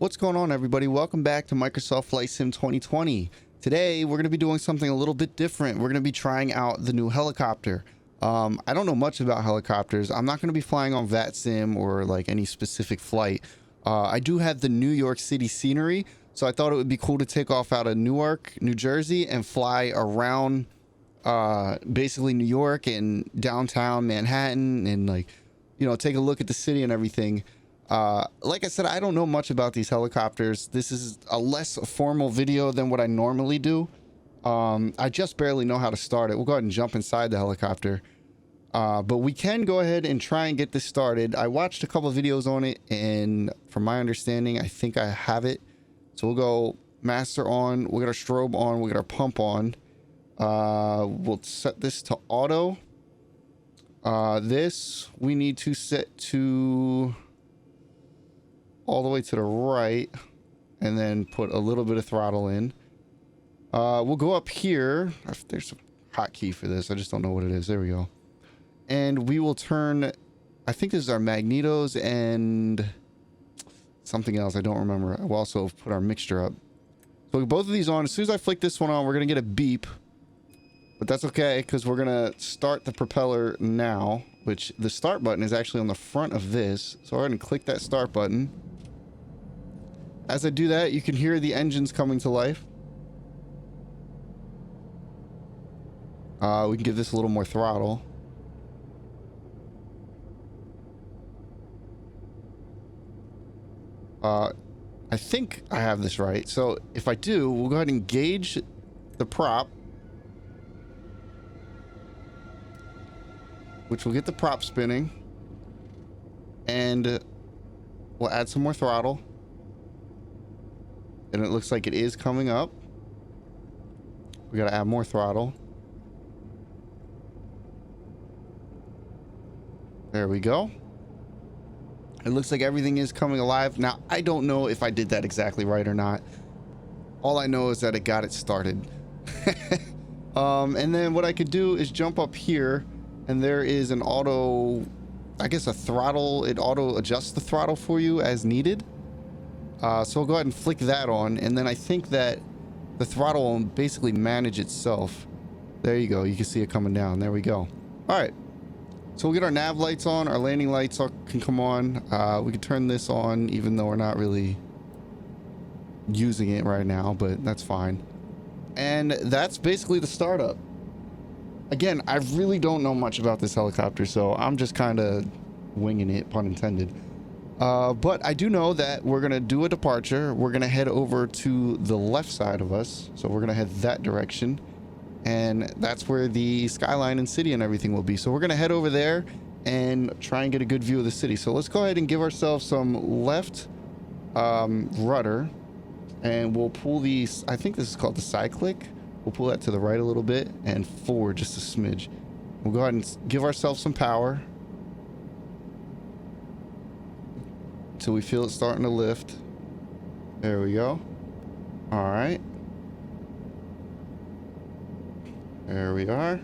What's going on, everybody? Welcome back to Microsoft Flight Sim 2020. Today we're going to be doing something a little bit different. We're going to be trying out the new helicopter. I don't know much about helicopters. I'm not going to be flying on VATSIM or like any specific flight. I do have the New York City scenery, so I thought it would be cool to take off out of Newark, New Jersey, and fly around basically New York and downtown Manhattan, and like, you know, take a look at the city and everything. Like I said, I don't know much about these helicopters. This is a less formal video than what I normally do. I just barely know how to start it. We'll go ahead and jump inside the helicopter. But we can go ahead and try and get this started. I watched a couple of videos on it, and from my understanding, I think I have it. So we'll go master on, we'll get our strobe on, we'll get our pump on. We'll set this to auto. This we need to set to all the way to the right, and then put a little bit of throttle in. We'll go up here. There's a hotkey for this, I just don't know what it is. There we go. And we will turn, I think this is our magnetos and something else, I don't remember. We'll also put our mixture up. So both of these on. As soon as I flick this one on, we're gonna get a beep, but that's okay because we're gonna start the propeller now, which the start button is actually on the front of this. So go ahead and click that start button. As I do that, you can hear the engines coming to life. We can give this a little more throttle. I think I have this right. So if I do, we'll go ahead and gauge the prop, which will get the prop spinning, and we'll add some more throttle. And it looks like it is coming up. We got to add more throttle. There we go. It looks like everything is coming alive. Now, I don't know if I did that exactly right or not. All I know is that it got it started. And then what I could do is jump up here, and there is an auto, I guess a throttle. It auto adjusts the throttle for you as needed. So we'll go ahead and flick that on, and then I think that the throttle will basically manage itself. There you go. You can see it coming down. There we go. All right. So we'll get our nav lights on. Our landing lights can come on. We can turn this on even though we're not really using it right now, but that's fine. And that's basically the startup. Again, I really don't know much about this helicopter, so I'm just kind of winging it, pun intended. But I do know that we're going to do a departure. We're going to head over to the left side of us. So we're going to head that direction. And that's where the skyline and city and everything will be. So we're going to head over there and try and get a good view of the city. So let's go ahead and give ourselves some left rudder. And we'll pull these, I think this is called the cyclic. We'll pull that to the right a little bit and forward just a smidge. We'll go ahead and give ourselves some power until we feel it starting to lift. There we go. All right. There we are.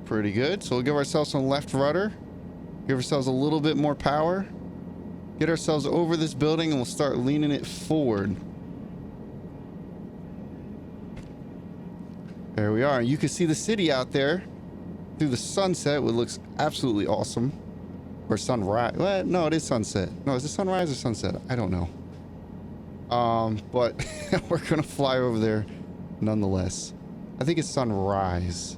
Pretty good. So we'll give ourselves some left rudder. Give ourselves a little bit more power. Get ourselves over this building and we'll start leaning it forward. There we are. You can see the city out there through the sunset, which looks absolutely awesome. Or sunrise. Well, no, it is sunset. No, is it sunrise or sunset? I don't know. But we're gonna fly over there nonetheless. I think it's sunrise.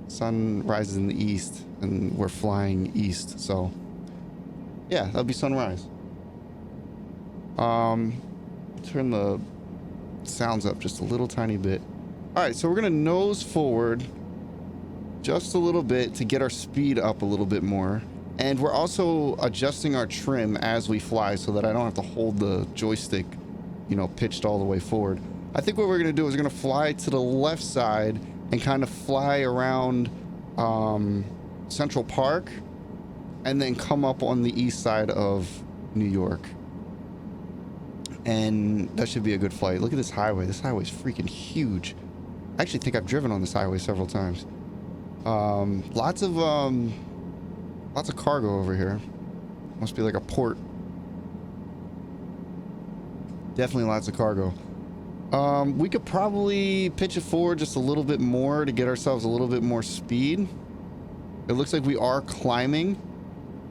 Sun rises in the east, and we're flying east. So, yeah, that'll be sunrise. Turn the sounds up just a little tiny bit. All right, so we're gonna nose forward just a little bit to get our speed up a little bit more. And we're also adjusting our trim as we fly so that I don't have to hold the joystick, you know, pitched all the way forward. I think what we're going to do is we're going to fly to the left side and kind of fly around Central Park and then come up on the east side of New York. And that should be a good flight. Look at this highway. This highway is freaking huge. I actually think I've driven on this highway several times. Lots of cargo over here. Must be like a port. Definitely lots of cargo. We could probably pitch it forward just a little bit more to get ourselves a little bit more speed. It looks like we are climbing.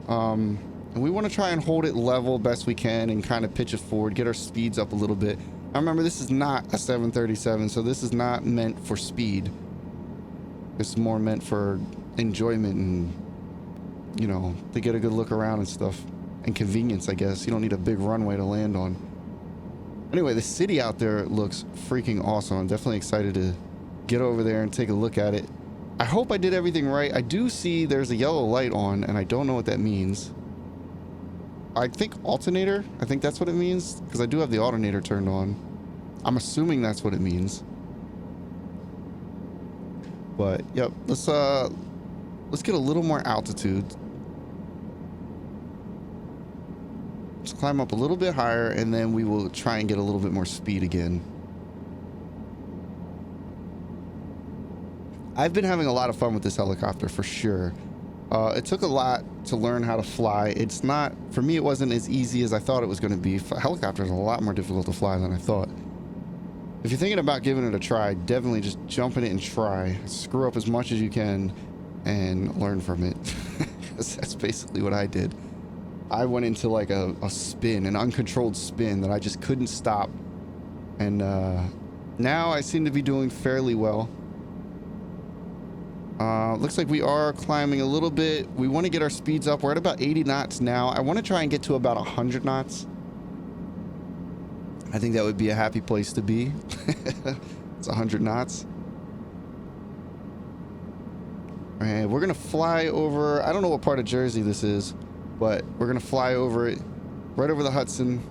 And we want to try and hold it level best we can and kind of pitch it forward, get our speeds up a little bit. Now remember, this is not a 737, so this is not meant for speed. This is more meant for enjoyment and, you know, to get a good look around and stuff. And convenience, I guess. You don't need a big runway to land on. Anyway, the city out there looks freaking awesome. I'm definitely excited to get over there and take a look at it. I hope I did everything right. I do see there's a yellow light on, and I don't know what that means. I think alternator. I think that's what it means, because I do have the alternator turned on. I'm assuming that's what it means. But yep, let's get a little more altitude. Let's climb up a little bit higher, and then we will try and get a little bit more speed again. I've been having a lot of fun with this helicopter for sure. It took a lot to learn how to fly. It's not, for me, it wasn't as easy as I thought it was going to be. Helicopters are a lot more difficult to fly than I thought. If you're thinking about giving it a try, definitely just jump in it and try. Screw up as much as you can and learn from it. That's basically what I did. I went into like a spin, an uncontrolled spin that I just couldn't stop. And now I seem to be doing fairly well. Looks like we are climbing a little bit. We want to get our speeds up. We're at about 80 knots now. I want to try and get to about 100 knots. I think that would be a happy place to be. It's 100 knots. And we're going to fly over, I don't know what part of Jersey this is, but we're going to fly over it, right over the Hudson,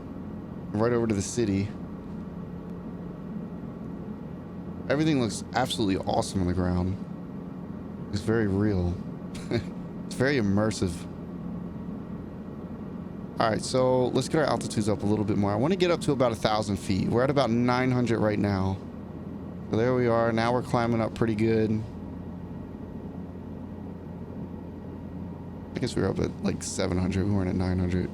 right over to the city. Everything looks absolutely awesome on the ground. It's very real. It's very immersive. All right, so let's get our altitudes up a little bit more. I want to get up to about 1,000 feet. We're at about 900 right now. So there we are. Now we're climbing up pretty good. I guess we were up at like 700. We weren't at 900.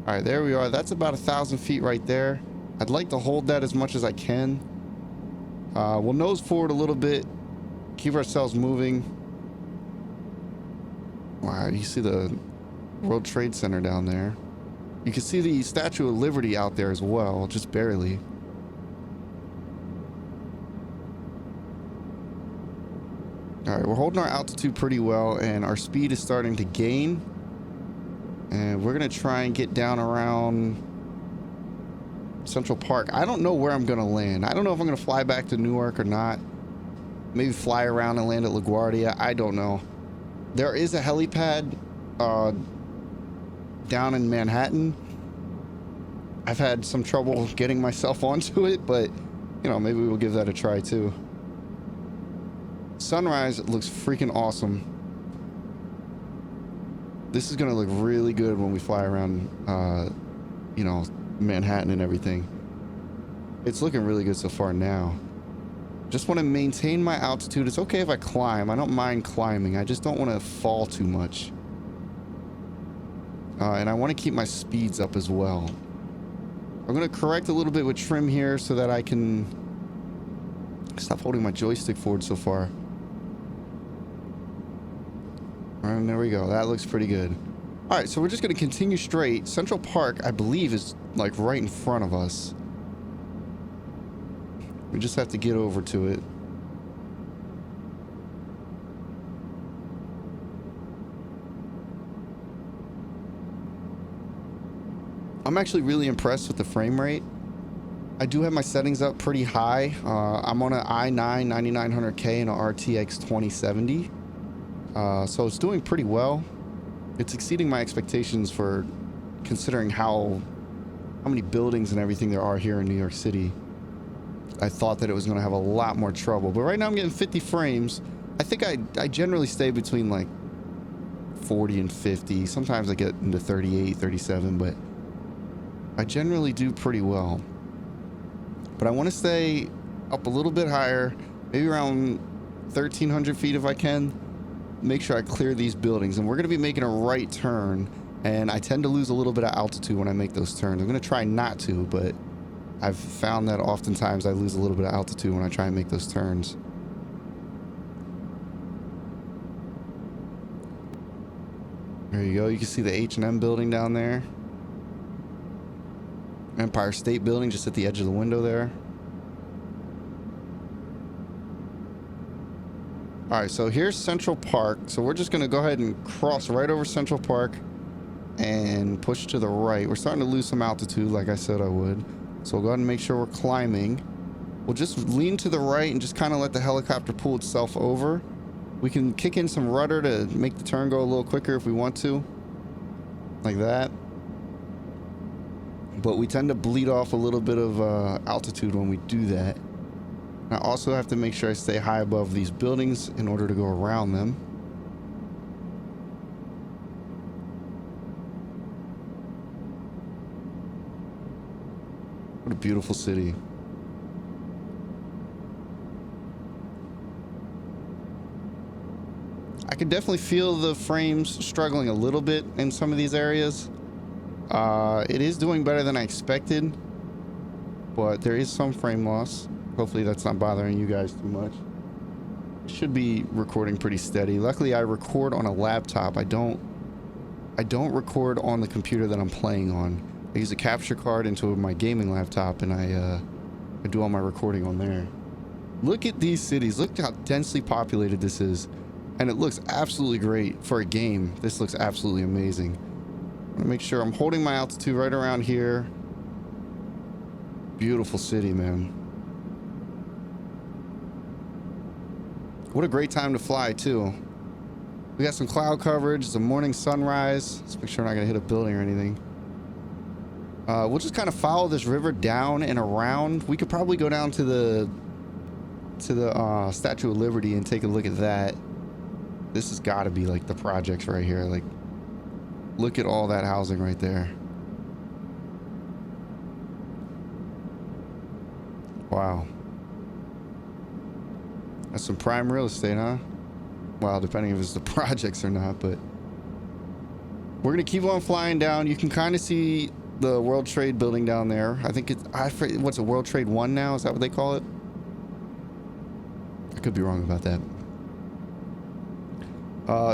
All right, there we are. That's about 1,000 feet right there. I'd like to hold that as much as I can. We'll nose forward a little bit, keep ourselves moving. Wow, you see the World Trade Center down there. You can see the Statue of Liberty out there as well, just barely. All right, we're holding our altitude pretty well, and our speed is starting to gain. And we're gonna try and get down around Central Park. I don't know where I'm gonna land. I don't know if I'm gonna fly back to Newark or not. Maybe fly around and land at LaGuardia. I don't know. There is a helipad down in Manhattan. I've had some trouble getting myself onto it, but you know, maybe we'll give that a try too. Sunrise looks freaking awesome. This is gonna look really good when we fly around you know, Manhattan and everything. It's looking really good so far now. Just want to maintain my altitude. It's okay if I climb. I don't mind climbing. I just don't want to fall too much. And I want to keep my speeds up as well. I'm going to correct a little bit with trim here so that I can stop holding my joystick forward so far. And there we go. That looks pretty good. All right, so we're just going to continue straight. Central Park, I believe, is like right in front of us. We just have to get over to it. I'm actually really impressed with the frame rate. I do have my settings up pretty high. I'm on an i9 9900K and a RTX 2070. So it's doing pretty well. It's exceeding my expectations for considering how many buildings and everything there are here in New York City. I thought that it was going to have a lot more trouble, but right now I'm getting 50 frames. I think I generally stay between like 40 and 50. Sometimes I get into 38, 37, but I generally do pretty well. But I want to stay up a little bit higher, maybe around 1,300 feet if I can. Make sure I clear these buildings, and we're going to be making a right turn And I tend to lose a little bit of altitude when I make those turns. I'm going to try not to, but I've found that oftentimes I lose a little bit of altitude when I try and make those turns. There you go. You can see the H&M building down there. Empire State Building just at the edge of the window there. All right, so here's Central Park. So we're just going to go ahead and cross right over Central Park and push to the right. We're starting to lose some altitude, like I said I would. So we'll go ahead and make sure we're climbing. We'll just lean to the right and just kind of let the helicopter pull itself over. We can kick in some rudder to make the turn go a little quicker if we want to. Like that. But we tend to bleed off a little bit of altitude when we do that. I also have to make sure I stay high above these buildings in order to go around them. What a beautiful city. I can definitely feel the frames struggling a little bit in some of these areas. It is doing better than I expected, but there is some frame loss. Hopefully that's not bothering you guys too much. Should be recording pretty steady. Luckily I record on a laptop. I don't record on the computer that I'm playing on. I use a capture card into my gaming laptop, and I do all my recording on there. Look at these cities. Look how densely populated this is. And it looks absolutely great for a game. This looks absolutely amazing. I'm gonna make sure I'm holding my altitude right around here. Beautiful city, man. What a great time to fly, too. We got some cloud coverage, some morning sunrise. Let's make sure we're not gonna hit a building or anything. We'll just kind of follow this river down and around. We could probably go down to the Statue of Liberty and take a look at that. This has got to be like the projects right here. Like, look at all that housing right there. Wow. That's some prime real estate, huh? Well, depending if it's the projects or not, but we're going to keep on flying down. You can kind of see the World Trade building down there. I think it's, what's it, World Trade 1 now? Is that what they call it? I could be wrong about that.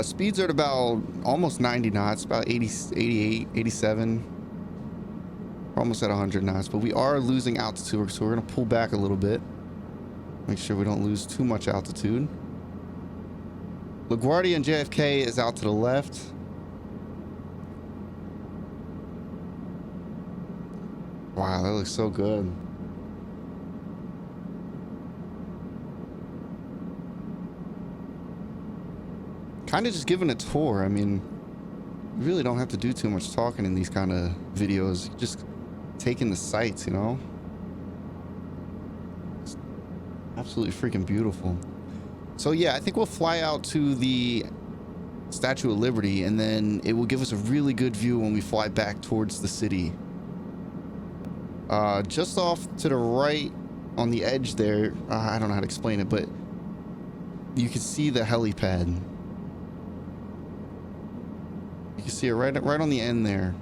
Speeds are at about almost 90 knots, about 80, 88, 87. We're almost at 100 knots, but we are losing altitude, so we're going to pull back a little bit. Make sure we don't lose too much altitude. LaGuardia and JFK is out to the left. Wow, that looks so good. Kind of just giving a tour. I mean, you really don't have to do too much talking in these kind of videos. Just taking the sights, you know? It's absolutely freaking beautiful. So yeah, I think we'll fly out to the Statue of Liberty, and then it will give us a really good view when we fly back towards the city. Just off to the right on the edge there, I don't know how to explain it, but you can see the helipad. You can see it right on the end there.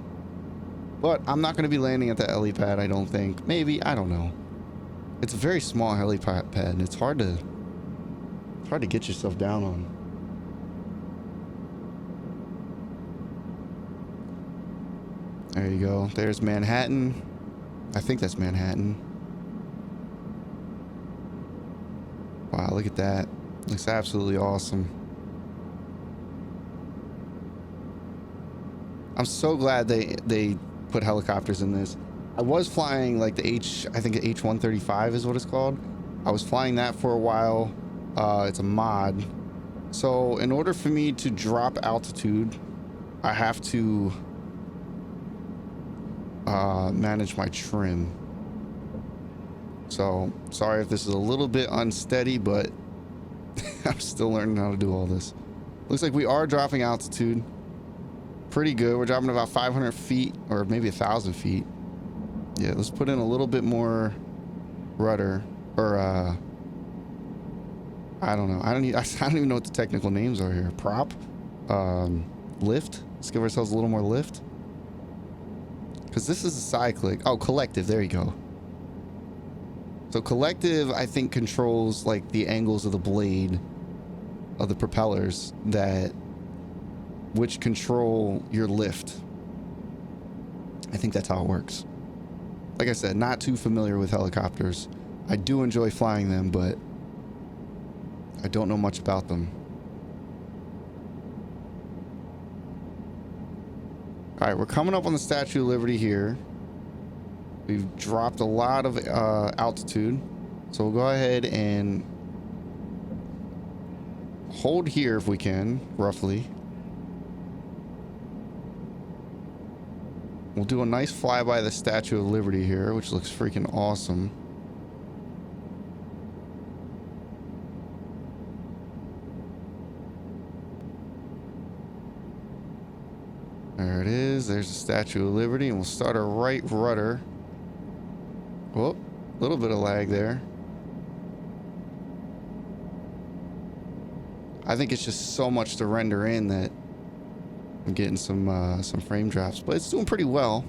But I'm not going to be landing at the helipad, I don't think. Maybe, I don't know. It's a very small helipad, and it's hard to get yourself down on. There you go. There's Manhattan. I think that's Manhattan. Wow, look at that. Looks absolutely awesome. I'm so glad they put helicopters in this. I was flying like the I think the H-135 is what it's called. I was flying that for a while. It's a mod. So in order for me to drop altitude, I have to manage my trim. So sorry if this is a little bit unsteady, but I'm still learning how to do all this. Looks like we are dropping altitude pretty good. We're dropping about 500 feet or maybe 1,000 feet. Yeah, let's put in a little bit more rudder, or I don't know. I don't even know what the technical names are here. Prop, lift. Let's give ourselves a little more lift. Because this is a side click. Oh, collective. There you go. So collective, I think, controls like the angles of the blade of the propellers which control your lift. I think that's how it works. Like I said, not too familiar with helicopters. I do enjoy flying them, but I don't know much about them. All right, we're coming up on the Statue of Liberty here. We've dropped a lot of altitude, so we'll go ahead and hold here if we can, roughly. We'll do a nice flyby of the Statue of Liberty here, which looks freaking awesome. There it is. There's the Statue of Liberty, and we'll start our right rudder. Whoop, a little bit of lag there. I think it's just so much to render in that I'm getting some frame drops, but it's doing pretty well.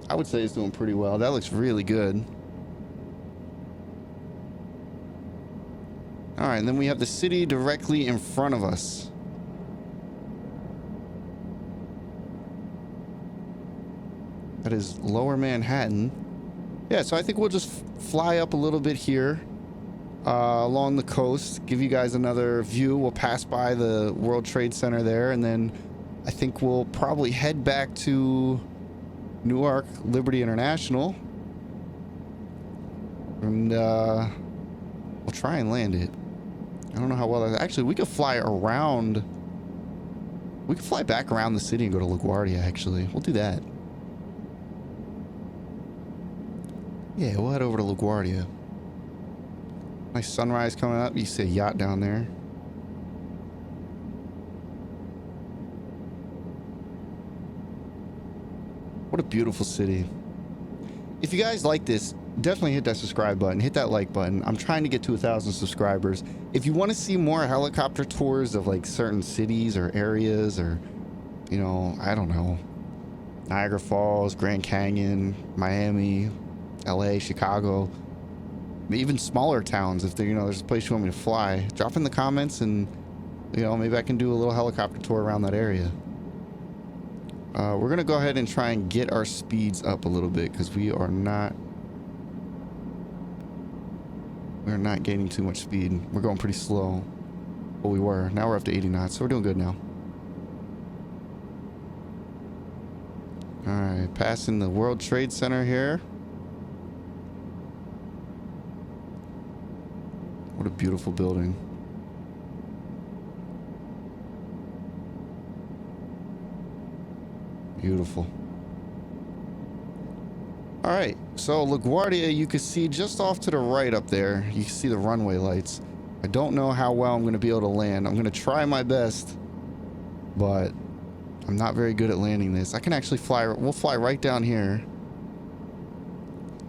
I would say it's doing pretty well. That looks really good. All right, and then we have the city directly in front of us. That is Lower Manhattan. Yeah, so I think we'll just fly up a little bit here along the coast, give you guys another view. We'll pass by the World Trade Center there, and then I think we'll probably head back to Newark Liberty International. And we'll try and land it. I don't know how well that... Actually, we could fly around... We could fly back around the city and go to LaGuardia, actually. We'll do that. Yeah, we'll head over to LaGuardia. Nice sunrise coming up. You see a yacht down there. What a beautiful city. If you guys like this, definitely hit that subscribe button. Hit that like button. I'm trying to get to 1,000 subscribers. If you want to see more helicopter tours of like certain cities or areas or, you know, I don't know, Niagara Falls, Grand Canyon, Miami, LA, Chicago, even smaller towns, if there, you know, there's a place you want me to fly, drop in the comments and, you know, maybe I can do a little helicopter tour around that area. We're gonna go ahead and try and get our speeds up a little bit because we're not gaining too much speed. We're going pretty slow. Well, we were. Now we're up to 80 knots, so we're doing good now. All right, passing the World Trade Center here. What a beautiful building. Beautiful. All right, so LaGuardia, you can see just off to the right up there. You can see the runway lights. I don't know how well I'm going to be able to land. I'm going to try my best, but I'm not very good at landing this. I can actually fly. We'll fly right down here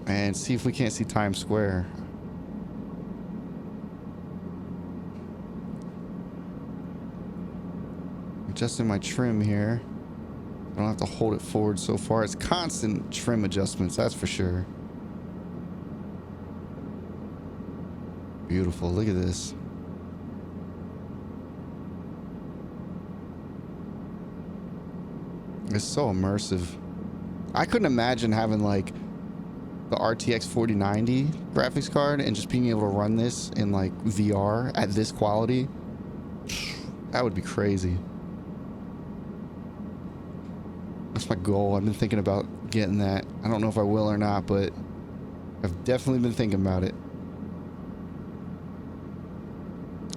and see if we can't see Times Square. Adjusting my trim here. I don't have to hold it forward so far. It's constant trim adjustments, that's for sure. Beautiful. Look at this. It's so immersive. I couldn't imagine having like the RTX 4090 graphics card and just being able to run this in like VR at this quality. That would be crazy. That's my goal. I've been thinking about getting that. I don't know if I will or not, but I've definitely been thinking about it.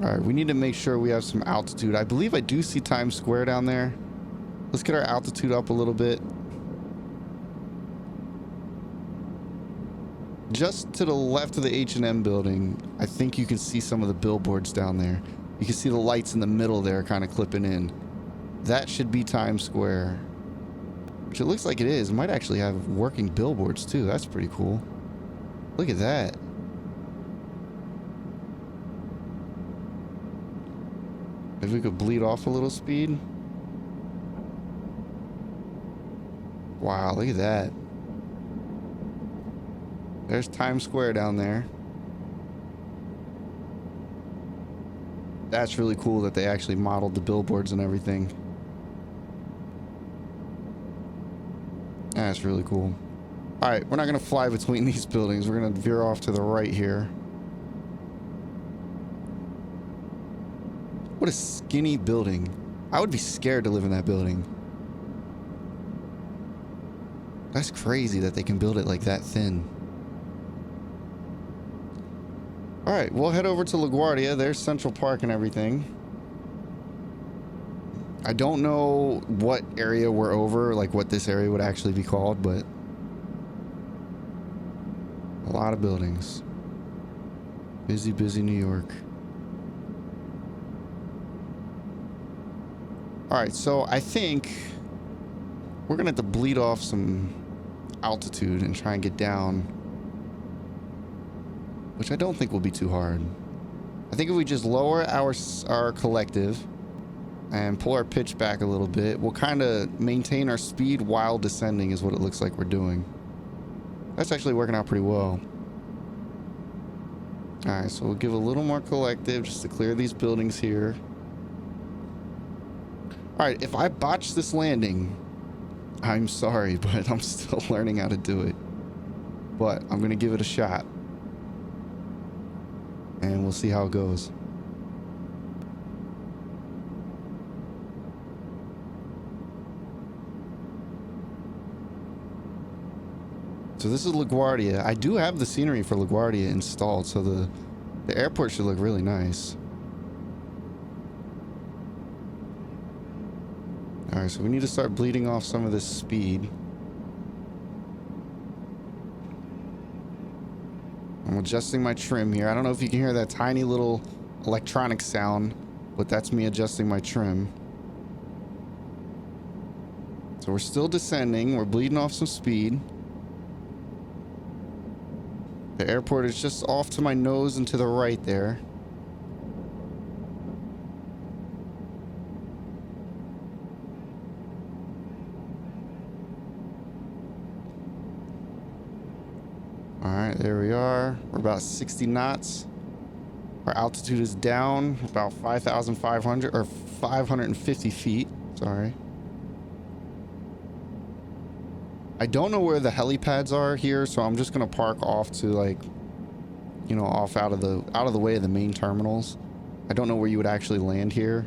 All right, we need to make sure we have some altitude. I believe I do see Times Square down there. Let's get our altitude up a little bit. Just to the left of the H&M building, I think you can see some of the billboards down there. You can see the lights in the middle there kind of clipping in. That should be Times Square. Which it looks like it is. It might actually have working billboards too. That's pretty cool. Look at that. If we could bleed off a little speed. Wow, look at that. There's Times Square down there. That's really cool that they actually modeled the billboards and everything. That's really cool. All right, we're not going to fly between these buildings. We're going to veer off to the right here. What a skinny building. I would be scared to live in that building. That's crazy that they can build it like that thin. All right, we'll head over to LaGuardia. There's Central Park and everything. I don't know what area we're over, like what this area would actually be called, but a lot of buildings. Busy, busy New York. All right, so I think we're gonna have to bleed off some altitude and try and get down, which I don't think will be too hard. I think if we just lower our collective and pull our pitch back a little bit, we'll kind of maintain our speed while descending is what it looks like we're doing. That's actually working out pretty well. All right, so we'll give a little more collective just to clear these buildings here. All right, if I botch this landing, I'm sorry, but I'm still learning how to do it. But I'm gonna give it a shot. And we'll see how it goes. So this is LaGuardia. I do have the scenery for LaGuardia installed, so the airport should look really nice. All right, so we need to start bleeding off some of this speed. I'm adjusting my trim here. I don't know if you can hear that tiny little electronic sound, but that's me adjusting my trim. So we're still descending. We're bleeding off some speed. The airport is just off to my nose and to the right there. All right, there we are. We're about 60 knots. Our altitude is down about 5,500 or 550 feet. Sorry. I don't know where the helipads are here, so I'm just gonna park off to, like, you know, off out of the way of the main terminals. I don't know where you would actually land here.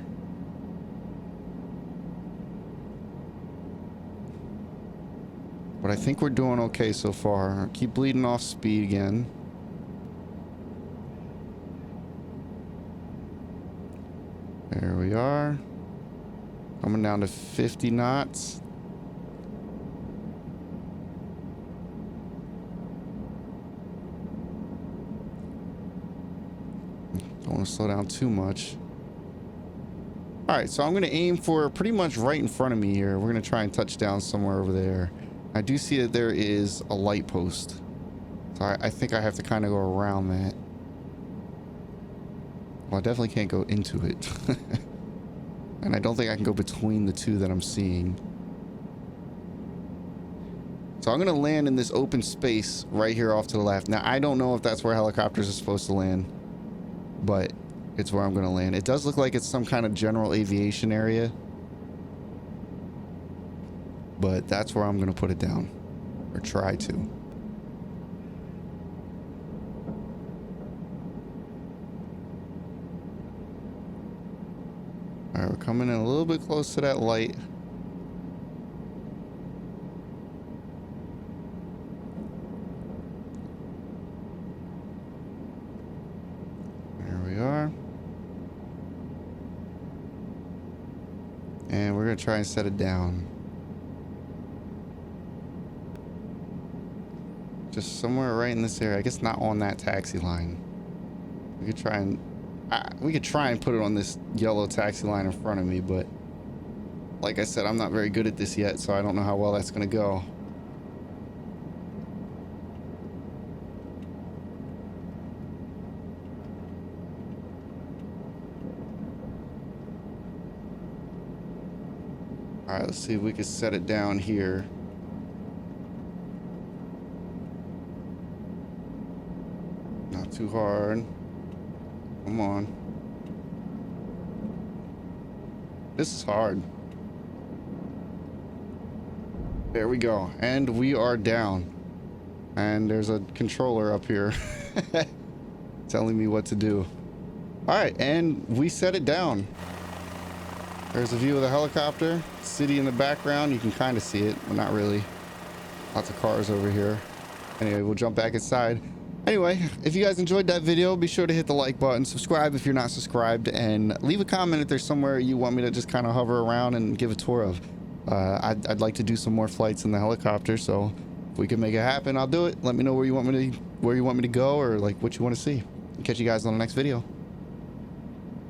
But I think we're doing okay so far. Keep bleeding off speed again. There we are. Coming down to 50 knots. Don't want to slow down too much. All right, so I'm going to aim for pretty much right in front of me here. We're going to try and touch down somewhere over there. I do see that there is a light post. So I think I have to kind of go around that. Well, I definitely can't go into it. And I don't think I can go between the two that I'm seeing. So I'm going to land in this open space right here off to the left. Now, I don't know if that's where helicopters are supposed to land, but it's where I'm going to land. It does look like it's some kind of general aviation area, but that's where I'm going to put it down, or try to. All right, we're coming in a little bit close to that light. There we are. And we're going to try and set it down. Just somewhere right in this area. I guess not on that taxi line. We could try and put it on this yellow taxi line in front of me, but like I said, I'm not very good at this yet, so I don't know how well that's going to go. All right, let's see if we can set it down here. too hard. Come on. This is hard. There we go. And we are down. And there's a controller up here telling me what to do. All right, and we set it down. There's a view of the helicopter. City in the background. You can kind of see it, but not really. Lots of cars over here. Anyway, we'll jump back inside. Anyway, if you guys enjoyed that video, be sure to hit the like button, subscribe if you're not subscribed, and leave a comment if there's somewhere you want me to just kind of hover around and give a tour of. I'd like to do some more flights in the helicopter, so if we can make it happen, I'll do it. Let me know where you want me to go, or like what you want to see. Catch you guys on the next video.